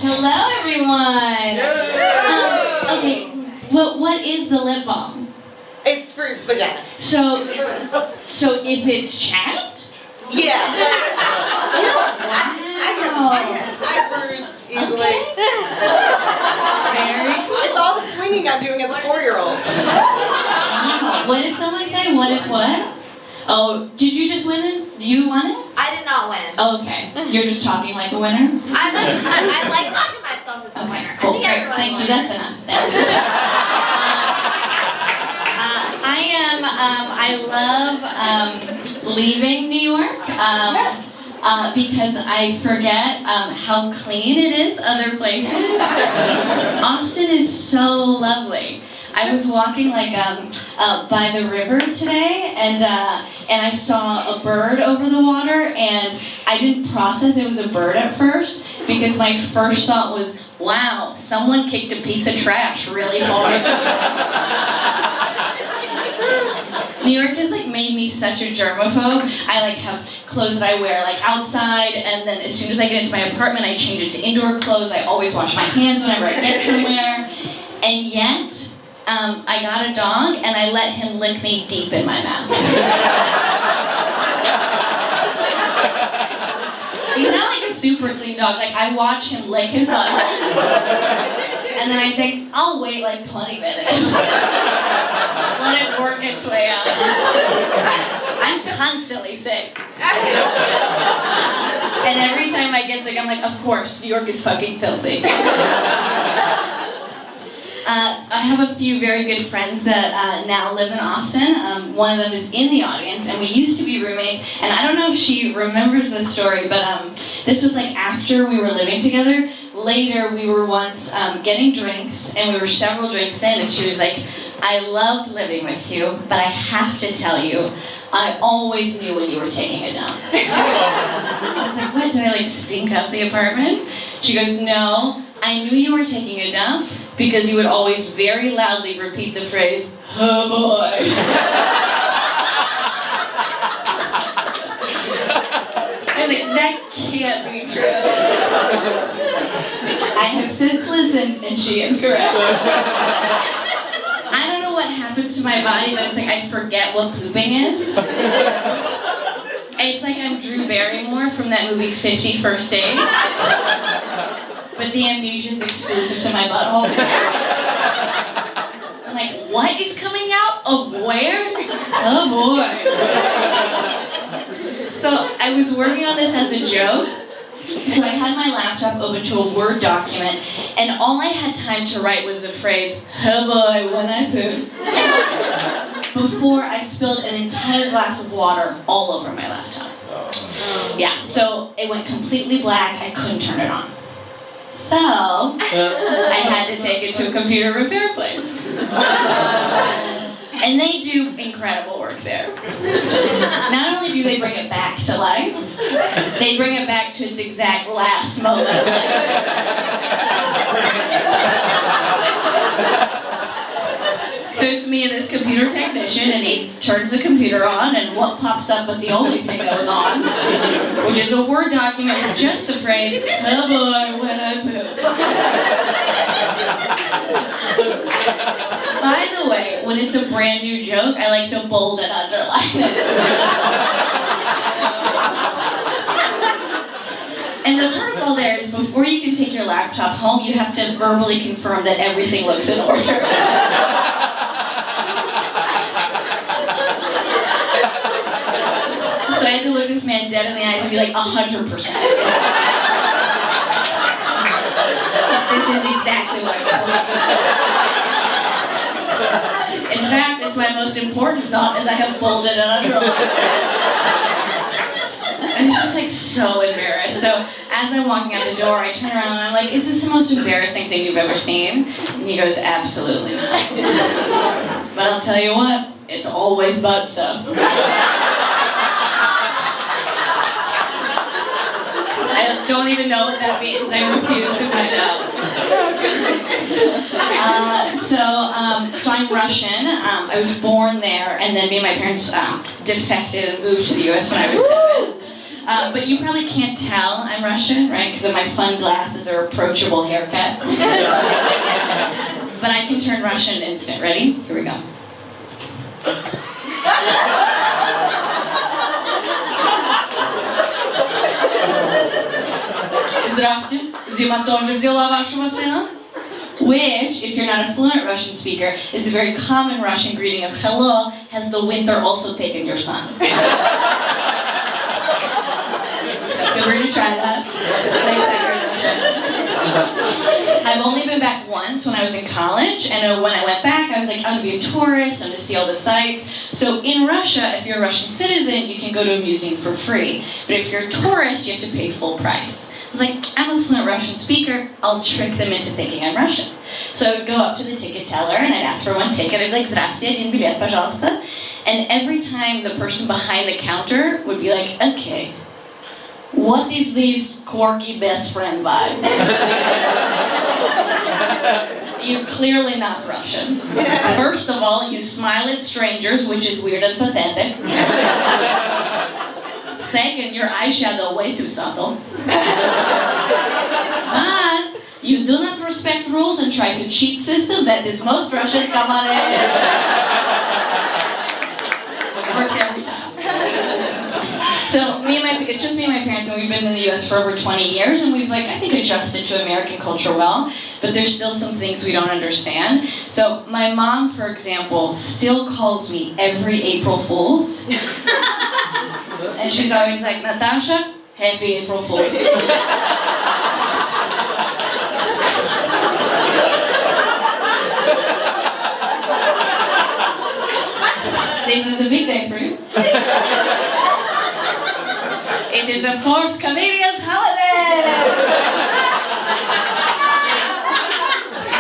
Hello, everyone. Okay, what is the lip balm? It's for vagina. So if it's chapped? Yeah. Wow. I bruise easily. Okay. Very cool. It's all the swinging I'm doing as a 4-year-old. Wow. What did someone say? What if what? Oh, did you just win it? You won it? I did not win. Oh, okay. You're just talking like a winner? I like talking myself as a winner. Cool. I think Great. everyone Thank you. wins. That's enough. That's enough. I love leaving New York because I forget how clean it is other places. Austin is so lovely. I was walking like by the river today, and I saw a bird over the water, and I didn't process it was a bird at first because my first thought was, wow, someone kicked a piece of trash really hard. New York has like made me such a germaphobe. I like have clothes that I wear like outside, and then as soon as I get into my apartment, I change it to indoor clothes. I always wash my hands whenever I get somewhere, and yet. I got a dog, and I let him lick me deep in my mouth. He's not like a super clean dog. Like, I watch him lick his butt, and then I think, I'll wait like 20 minutes. Let it work its way out. I'm constantly sick. And every time I get sick, I'm like, of course, New York is fucking filthy. I have a few very good friends that now live in Austin. One of them is in the audience, and we used to be roommates. And I don't know if she remembers this story, but this was like after we were living together. Later, we were once getting drinks, and we were several drinks in, and she was like, I loved living with you, but I have to tell you, I always knew when you were taking a dump. I was like, what, did I like stink up the apartment? She goes, no, I knew you were taking a dump because you would always very loudly repeat the phrase, oh boy. I was like, that can't be true. I have since listened, and she is correct. I don't know what happens to my body, but it's like I forget what pooping is. It's like I'm Drew Barrymore from that movie 50 First Dates. But the amnesia is exclusive to my butthole. I'm like, what is coming out of where? Oh boy. So I was working on this as a joke. So I had my laptop open to a Word document, and all I had time to write was the phrase, oh boy, when I poop, before I spilled an entire glass of water all over my laptop. Yeah, so it went completely black, I couldn't turn it on. So, I had to take it to a computer repair place. And they do incredible work there. Not only do they bring it back to life, they bring it back to its exact last moment of life. So it's me and this computer technician, and he turns the computer on, and what pops up but the only thing that was on, which is a Word document with just the phrase, oh boy, when I poop. By the way, when it's a brand new joke, I like to bold and underline it. And the protocol there is before you can take your laptop home, you have to verbally confirm that everything looks in order. So I had to look this man dead in the eyes and be like, 100%. This is exactly what I want. In fact, it's my most important thought, as I have bolded and underlined. And it's just like so embarrassed. So as I'm walking out the door, I turn around and I'm like, is this the most embarrassing thing you've ever seen? And he goes, absolutely not. But I'll tell you what, it's always butt stuff. I don't even know what that means. I refuse to find out. So I'm Russian. I was born there, and then me and my parents defected and moved to the U.S. when I was 7. But you probably can't tell I'm Russian, right? Because of my fun glasses or approachable haircut. But I can turn Russian instant. Ready? Here we go. Здравствуйте. Зима тоже взяла вашего сына. Which, if you're not a fluent Russian speaker, is a very common Russian greeting of hello, has the winter also taken your son? So feel free to try that. Next time you're in Russia. I've only been back once when I was in college, and when I went back, I was like, I'm gonna be a tourist, I'm gonna see all the sights. So in Russia, if you're a Russian citizen, you can go to a museum for free. But if you're a tourist, you have to pay full price. I was like, I'm a fluent Russian speaker, I'll trick them into thinking I'm Russian. So I would go up to the ticket teller and I'd ask for one ticket. I'd be like, здравствуйте, один билет, пожалуйста. And every time the person behind the counter would be like, okay, what is this quirky best friend vibe? You're clearly not Russian. First of all, you smile at strangers, which is weird and pathetic. Second, your eyeshadow way too subtle. But you do not respect rules and try to cheat system. That is most Russian. Come on in. Worked every time. So it's just me and my parents, and we've been in the U.S. for over 20 years, and we've I think adjusted to American culture well, but there's still some things we don't understand. So my mom, for example, still calls me every April Fool's. And she's always like, Natasha, happy April Fool's. This is a big day for you. It is, of course, comedian's holiday!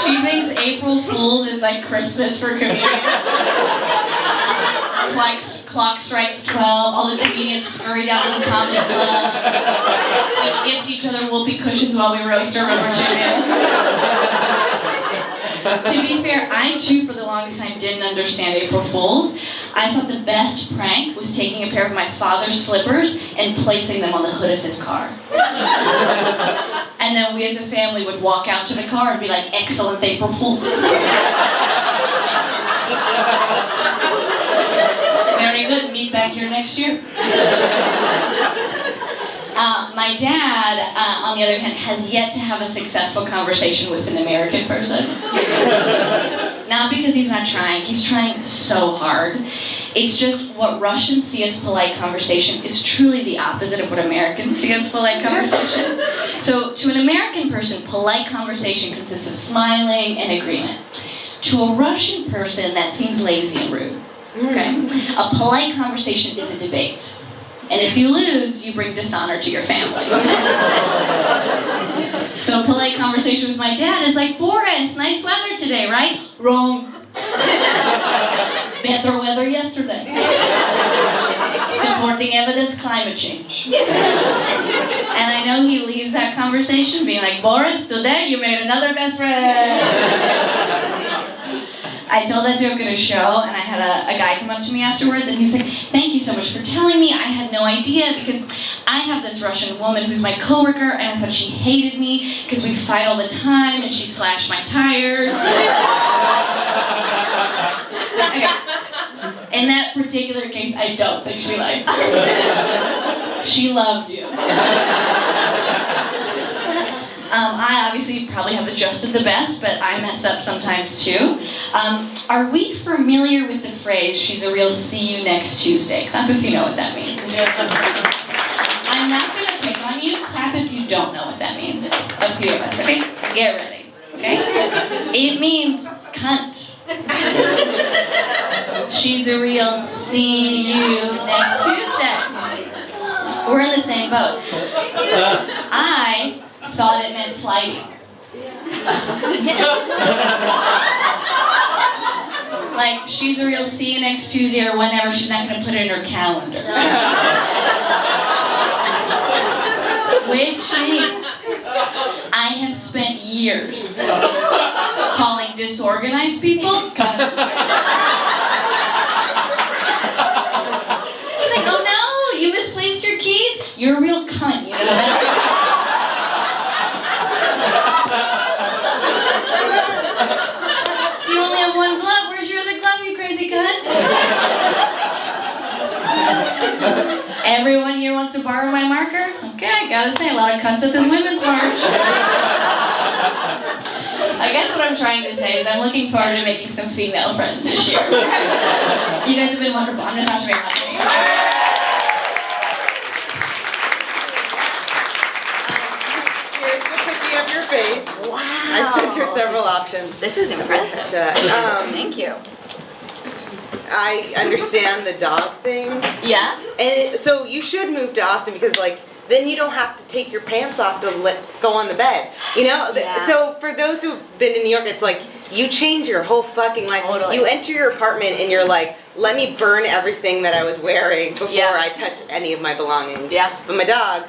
She thinks April Fool's is like Christmas for comedians. Clock strikes 12, all the comedians scurry down to the comedy club. We gift each other whoopee cushions while we roast our rubber chicken. To be fair, I too for the longest time didn't understand April Fools. I thought the best prank was taking a pair of my father's slippers and placing them on the hood of his car. And then we as a family would walk out to the car and be like, excellent April Fools. Very good, meet back here next year. My dad, on the other hand, has yet to have a successful conversation with an American person. Not because he's not trying, he's trying so hard. It's just what Russians see as polite conversation is truly the opposite of what Americans see as polite conversation. So to an American person, polite conversation consists of smiling and agreement. To a Russian person, that seems lazy and rude. Okay? A polite conversation is a debate. And if you lose, you bring dishonor to your family. So a polite conversation with my dad is like, Boris, nice weather today, right? Wrong. Better weather yesterday. Supporting evidence, climate change. And I know he leaves that conversation being like, Boris, today you made another best friend. I told that joke at a show, and I had a guy come up to me afterwards, and he was like, thank you so much for telling me. I had no idea, because I have this Russian woman who's my coworker, and I thought she hated me, because we fight all the time, and she slashed my tires. Okay. In that particular case, I don't think she liked you. She loved you. I obviously probably have adjusted the best, but I mess up sometimes too. Are we familiar with the phrase, she's a real see you next Tuesday? Clap if you know what that means. I'm not going to pick on you. Clap if you don't know what that means. A few of us, okay? Get ready, okay? It means cunt. She's a real see you next Tuesday. We're in the same boat. I thought it meant flighty. Like, she's a real see you next Tuesday or whenever, she's not going to put it in her calendar. Which means I have spent years calling disorganized people cunts. She's like, oh no, you misplaced your keys? you're a real cunt, you know? You only have one glove. Where's your other glove, you crazy cunt? Everyone here wants to borrow my marker? Okay, I gotta say, a lot of cunts at this women's march. I guess what I'm trying to say is I'm looking forward to making some female friends this year. You guys have been wonderful. I'm Natasha Vaynblat. Here's the cookie of your face. Wow. I sent her several options. This is impressive. Thank you. I understand the dog thing. Yeah? And so you should move to Austin because, like, then you don't have to take your pants off to go on the bed. You know? Yeah. So for those who've been in New York, it's like you change your whole fucking life. Totally. You enter your apartment and you're like, let me burn everything that I was wearing before I touch any of my belongings. Yeah. But my dog,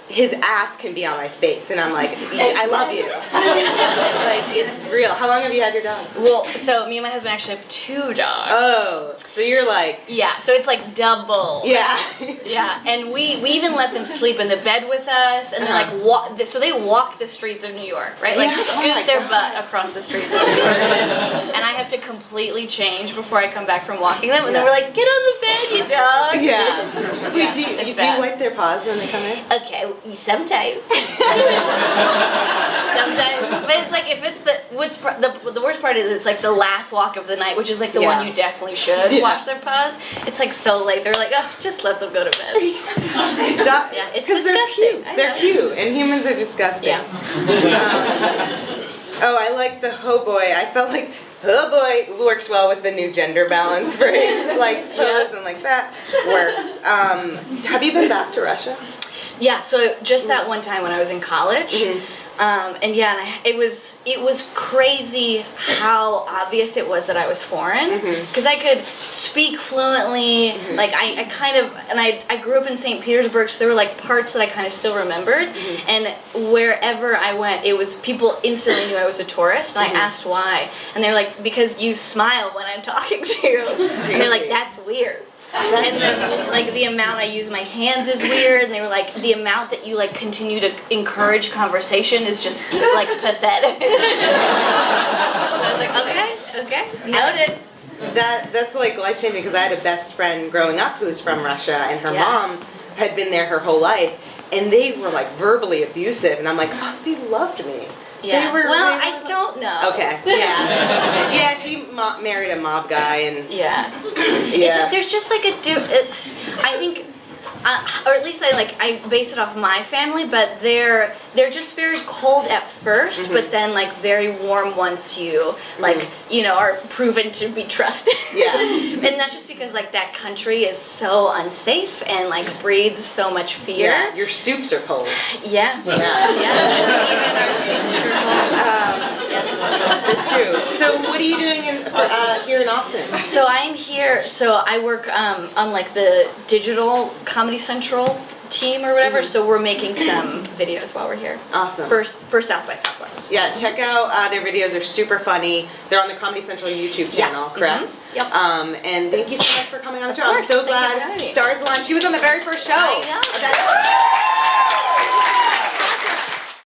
his ass can be on my face, and I'm like, I love you. Like, it's real. How long have you had your dog? Well, so me and my husband actually have 2 dogs. Oh, so you're like, Yeah, so it's like double. yeah. Yeah, and we even let them sleep in the bed with us, and then like walk. So they walk the streets of New York, right? Like Yeah. Oh scoot my their God. butt across the streets of New York, and I have to completely change before I come back from walking them. And then we're like, get on the bed, you dog. Yeah. Wait, Yeah, do it's you bad. wipe their paws when they come in? Okay, sometimes. Sometimes, but it's like if it's the worst part is it's like the last walk of the night, which is like the one you definitely should wash their paws. It's like so late. They're like, oh, just let them go to bed. Yeah, it's disgusting. They're cute, and humans are disgusting. Yeah. Oh, I like the ho boy. I felt like ho boy works well with the new gender balance phrase. Like pose and like that works. Have you been back to Russia? Yeah, so just that one time when I was in college, and it was crazy how obvious it was that I was foreign, because I could speak fluently, like I kind of, and I grew up in St. Petersburg, so there were like parts that I kind of still remembered, and wherever I went, it was, people instantly knew I was a tourist, and I asked why, and they're like, because you smile when I'm talking to you, and they're like, that's weird. And then, like, the amount I use my hands is weird, and they were like, the amount that you, like, continue to encourage conversation is just, like, pathetic. So I was like, okay, noted. That's like life changing because I had a best friend growing up who's from Russia, and her mom had been there her whole life, and they were like verbally abusive, and I'm like, oh, they loved me. Yeah. They were Well, really I don't know. Okay. Yeah. Yeah, she married a mob guy, and Yeah. yeah. There's just like I think, or at least I base it off my family, but they're just very cold at first, but then like very warm once you are proven to be trusted. Yeah. And that's just because like that country is so unsafe and like breeds so much fear. Yeah. Your soups are cold. Yeah. Yeah. Yeah. Even our soups are cold. That's true. So what are you doing here in Austin? So I'm here. So I work on like the digital Comedy Central team or whatever. So we're making some videos while we're here. Awesome. For South by Southwest. Yeah, check out their videos. They're super funny. They're on the Comedy Central YouTube channel, correct? Yep. And thank you so much for coming on the show. course. I'm so Thank you for glad having me. Stars Aligned. She was on the very first show. I know. That's